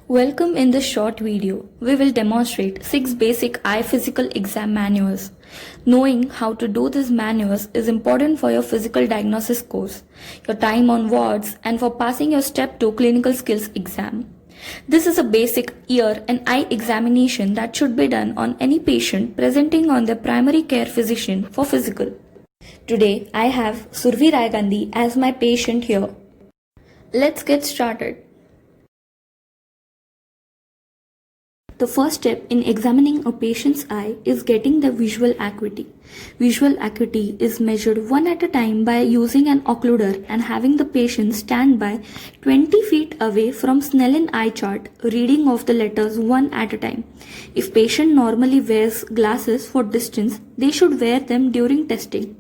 Welcome. In this short video, we will demonstrate 6 basic eye physical exam manuals. Knowing how to do these manuals is important for your physical diagnosis course, your time on wards, and for passing your Step 2 clinical skills exam. This is a basic ear and eye examination that should be done on any patient presenting on their primary care physician for physical. Today, I have Survi Rai Gandhi as my patient here. Let's get started. The first step in examining a patient's eye is getting the visual acuity. Visual acuity is measured one at a time by using an occluder and having the patient stand by 20 feet away from Snellen eye chart, reading off the letters one at a time. If patient normally wears glasses for distance, they should wear them during testing.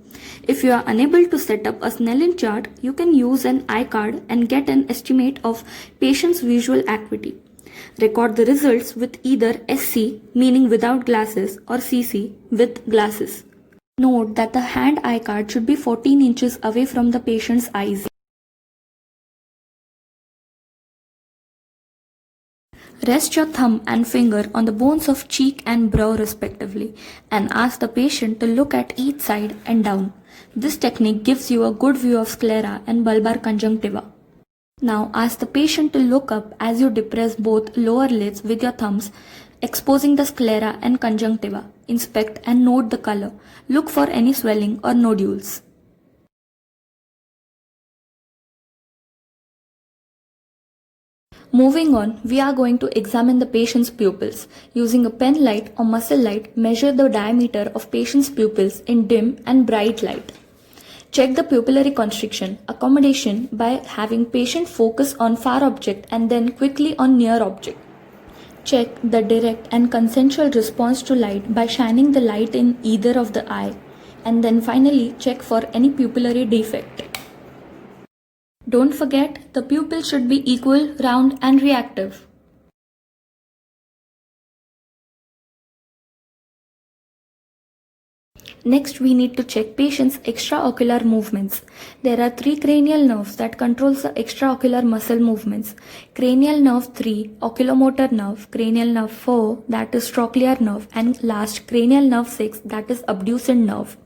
If you are unable to set up a Snellen chart, you can use an eye card and get an estimate of patient's visual acuity. Record the results with either SC, meaning without glasses, or CC, with glasses. Note that the hand eye card should be 14 inches away from the patient's eyes. Rest your thumb and finger on the bones of cheek and brow respectively and ask the patient to look at each side and down. This technique gives you a good view of sclera and bulbar conjunctiva. Now ask the patient to look up as you depress both lower lids with your thumbs, exposing the sclera and conjunctiva. Inspect and note the color. Look for any swelling or nodules. Moving on, we are going to examine the patient's pupils. Using a pen light or muscle light, measure the diameter of patient's pupils in dim and bright light. Check the pupillary constriction, accommodation by having patient focus on far object and then quickly on near object. Check the direct and consensual response to light by shining the light in either of the eye, and then finally check for any pupillary defect. Don't forget, the pupil should be equal, round and reactive. Next, we need to check patient's extraocular movements. There are 3 cranial nerves that controls the extraocular muscle movements. Cranial nerve 3, oculomotor nerve, cranial nerve 4, that is trochlear nerve, and last cranial nerve 6, that is abducent nerve.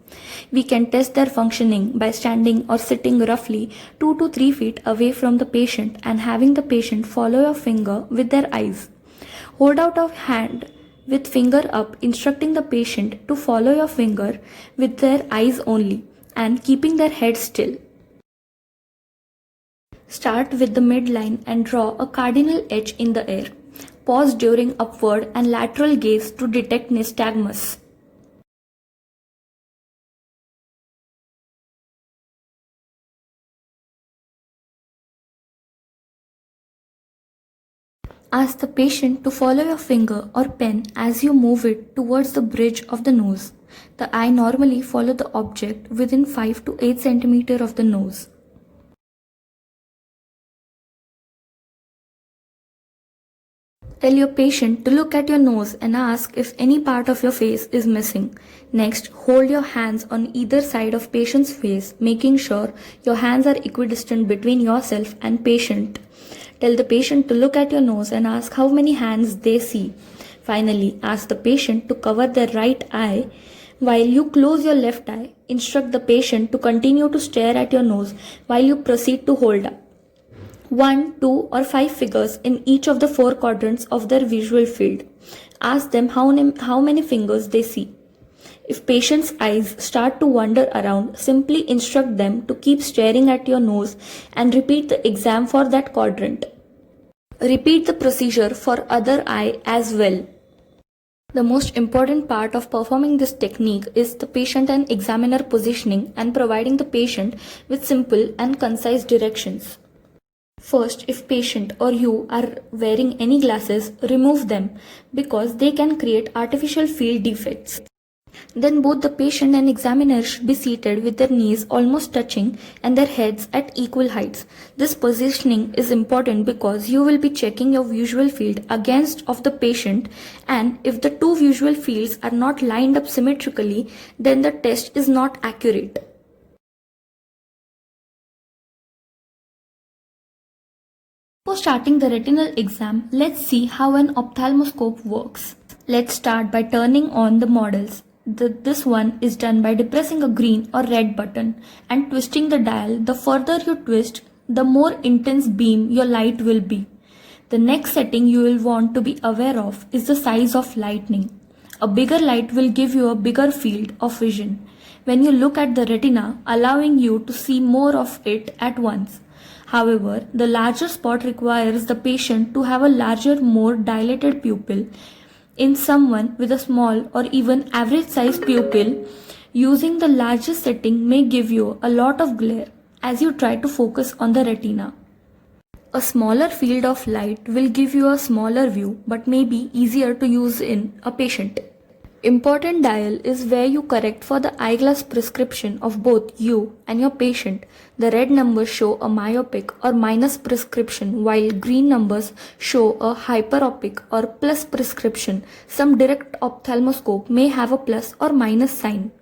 We can test their functioning by standing or sitting roughly 2 to 3 feet away from the patient and having the patient follow your finger with their eyes. Hold out a hand with finger up, instructing the patient to follow your finger with their eyes only and keeping their head still. Start with the midline and draw a cardinal edge in the air. Pause during upward and lateral gaze to detect nystagmus. Ask the patient to follow your finger or pen as you move it towards the bridge of the nose. The eye normally follow the object within 5 to 8 cm of the nose. Tell your patient to look at your nose and ask if any part of your face is missing. Next, hold your hands on either side of patient's face, making sure your hands are equidistant between yourself and patient. Tell the patient to look at your nose and ask how many hands they see. Finally, ask the patient to cover their right eye while you close your left eye. Instruct the patient to continue to stare at your nose while you proceed to hold up 1, 2 or 5 figures in each of the 4 quadrants of their visual field. Ask them how many fingers they see. If patient's eyes start to wander around, simply instruct them to keep staring at your nose and repeat the exam for that quadrant. Repeat the procedure for other eye as well. The most important part of performing this technique is the patient and examiner positioning and providing the patient with simple and concise directions. First, if patient or you are wearing any glasses, remove them because they can create artificial field defects. Then both the patient and examiner should be seated with their knees almost touching and their heads at equal heights. This positioning is important because you will be checking your visual field against of the patient, and if the two visual fields are not lined up symmetrically, then the test is not accurate. Before starting the retinal exam, let's see how an ophthalmoscope works. Let's start by turning on the models. This one is done by depressing a green or red button and twisting the dial. The further you twist, the more intense beam your light will be. The next setting you will want to be aware of is the size of lightning. A bigger light will give you a bigger field of vision when you look at the retina, allowing you to see more of it at once. However, the larger spot requires the patient to have a larger, more dilated pupil. In someone with a small or even average size pupil, using the largest setting may give you a lot of glare as you try to focus on the retina. A smaller field of light will give you a smaller view but may be easier to use in a patient. Important dial is where you correct for the eyeglass prescription of both you and your patient. The red numbers show a myopic or minus prescription while green numbers show a hyperopic or plus prescription. Some direct ophthalmoscope may have a plus or minus sign.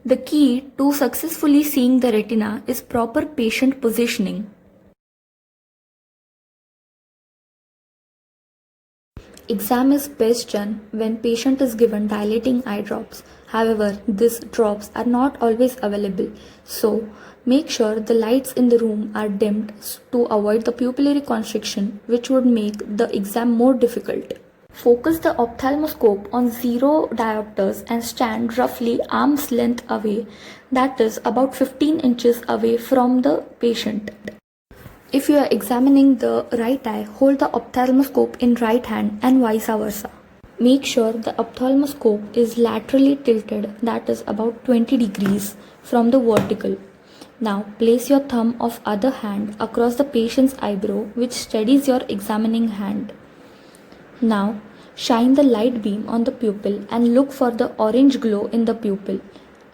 The key to successfully seeing the retina is proper patient positioning. Exam is best done when patient is given dilating eye drops. However, these drops are not always available. So, make sure the lights in the room are dimmed to avoid the pupillary constriction, which would make the exam more difficult. Focus the ophthalmoscope on 0 diopters and stand roughly arm's length away, that is about 15 inches away from the patient. If you are examining the right eye, hold the ophthalmoscope in right hand and vice versa. Make sure the ophthalmoscope is laterally tilted, that is about 20 degrees from the vertical. Now place your thumb of other hand across the patient's eyebrow, which steadies your examining hand. Now shine the light beam on the pupil and look for the orange glow in the pupil,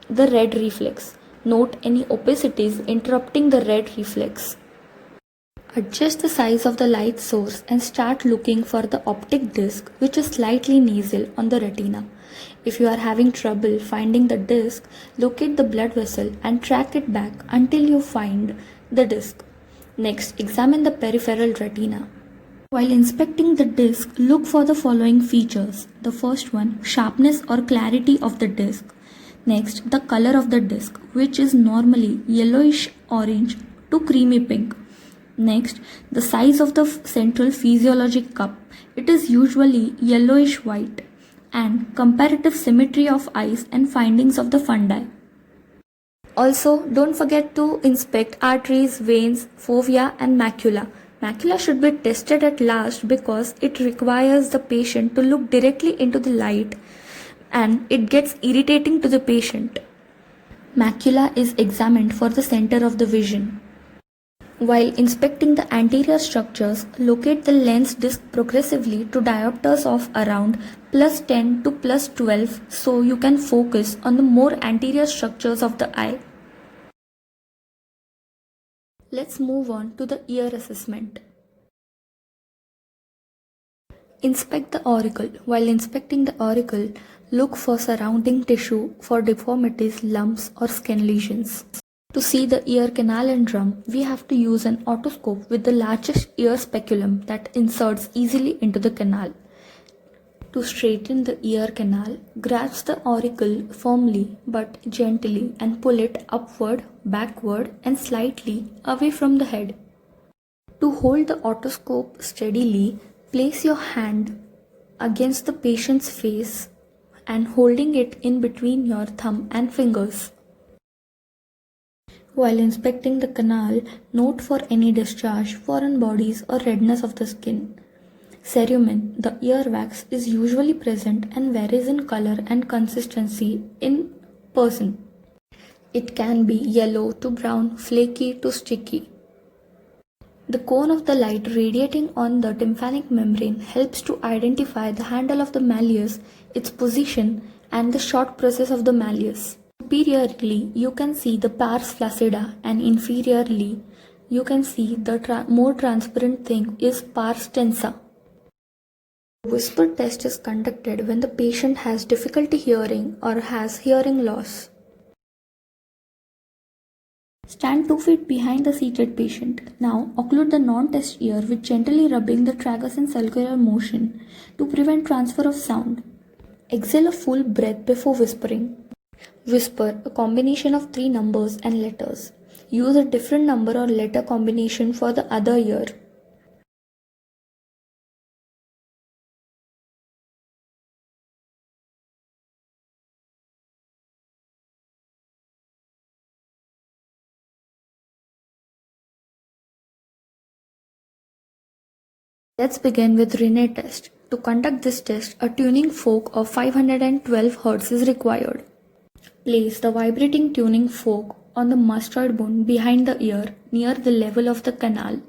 the red reflex. Note any opacities interrupting the red reflex. Adjust the size of the light source and start looking for the optic disc, which is slightly nasal on the retina. If you are having trouble finding the disc, locate the blood vessel and track it back until you find the disc. Next, examine the peripheral retina. While inspecting the disc, look for the following features. The first one, sharpness or clarity of the disc. Next, the color of the disc, which is normally yellowish orange to creamy pink. Next, the size of the central physiologic cup. It is usually yellowish white. And comparative symmetry of eyes and findings of the fundi. Also, don't forget to inspect arteries, veins, fovea and macula. Macula should be tested at last because it requires the patient to look directly into the light and it gets irritating to the patient. Macula is examined for the center of the vision. While inspecting the anterior structures, locate the lens disc progressively to diopters of around plus 10 to plus 12 so you can focus on the more anterior structures of the eye. Let's move on to the ear assessment. Inspect the auricle. While inspecting the auricle, look for surrounding tissue for deformities, lumps or skin lesions. To see the ear canal and drum, we have to use an otoscope with the largest ear speculum that inserts easily into the canal. To straighten the ear canal, grasp the auricle firmly but gently and pull it upward, backward and slightly away from the head. To hold the otoscope steadily, place your hand against the patient's face and holding it in between your thumb and fingers. While inspecting the canal, note for any discharge, foreign bodies or redness of the skin. Cerumen, the earwax, is usually present and varies in color and consistency in person. It can be yellow to brown, flaky to sticky. The cone of the light radiating on the tympanic membrane helps to identify the handle of the malleus, its position, and the short process of the malleus. Superiorly, you can see the pars flaccida and inferiorly, you can see the more transparent thing is pars tensa. The whisper test is conducted when the patient has difficulty hearing or has hearing loss. Stand 2 feet behind the seated patient. Now, occlude the non-test ear with gently rubbing the tragus in circular motion to prevent transfer of sound. Exhale a full breath before whispering. Whisper a combination of 3 numbers and letters. Use a different number or letter combination for the other ear. Let's begin with Rinne test. To conduct this test, a tuning fork of 512 Hz is required. Place the vibrating tuning fork on the mastoid bone behind the ear near the level of the canal.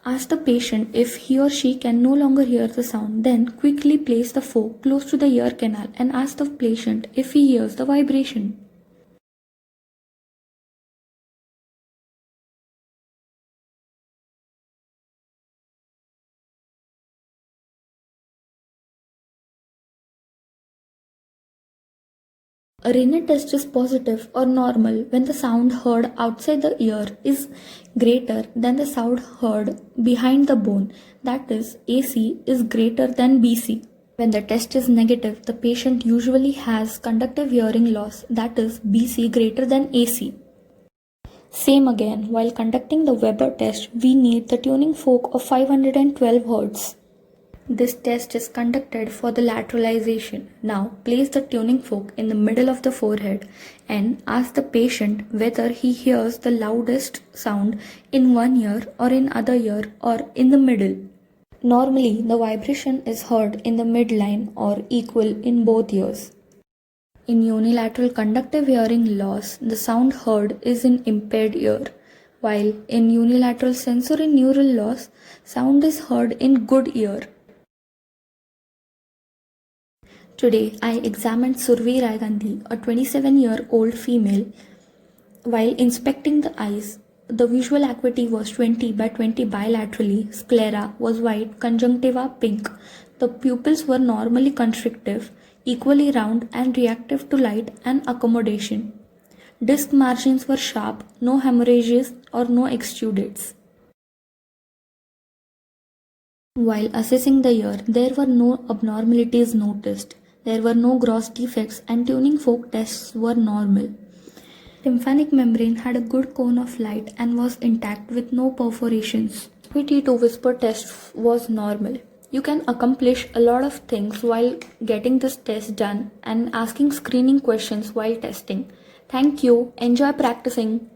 Ask the patient if he or she can no longer hear the sound, then quickly place the fork close to the ear canal and ask the patient if he hears the vibration. A Rinne test is positive or normal when the sound heard outside the ear is greater than the sound heard behind the bone, that is, AC is greater than BC. When the test is negative, the patient usually has conductive hearing loss, that is, BC greater than AC. Same again, while conducting the Weber test, we need the tuning fork of 512 Hz. This test is conducted for the lateralization. Now, place the tuning fork in the middle of the forehead and ask the patient whether he hears the loudest sound in one ear or in other ear or in the middle. Normally, the vibration is heard in the midline or equal in both ears. In unilateral conductive hearing loss, the sound heard is in impaired ear, while in unilateral sensory neural loss, sound is heard in good ear. Today, I examined Survi Rai Gandhi, a 27-year-old female. While inspecting the eyes, the visual acuity was 20 by 20 bilaterally, sclera was white, conjunctiva pink. The pupils were normally constrictive, equally round and reactive to light and accommodation. Disc margins were sharp, no hemorrhages or no exudates. While assessing the ear, there were no abnormalities noticed. There were no gross defects and tuning fork tests were normal. Tympanic membrane had a good cone of light and was intact with no perforations. PT to whisper test was normal. You can accomplish a lot of things while getting this test done and asking screening questions while testing. Thank you. Enjoy practicing.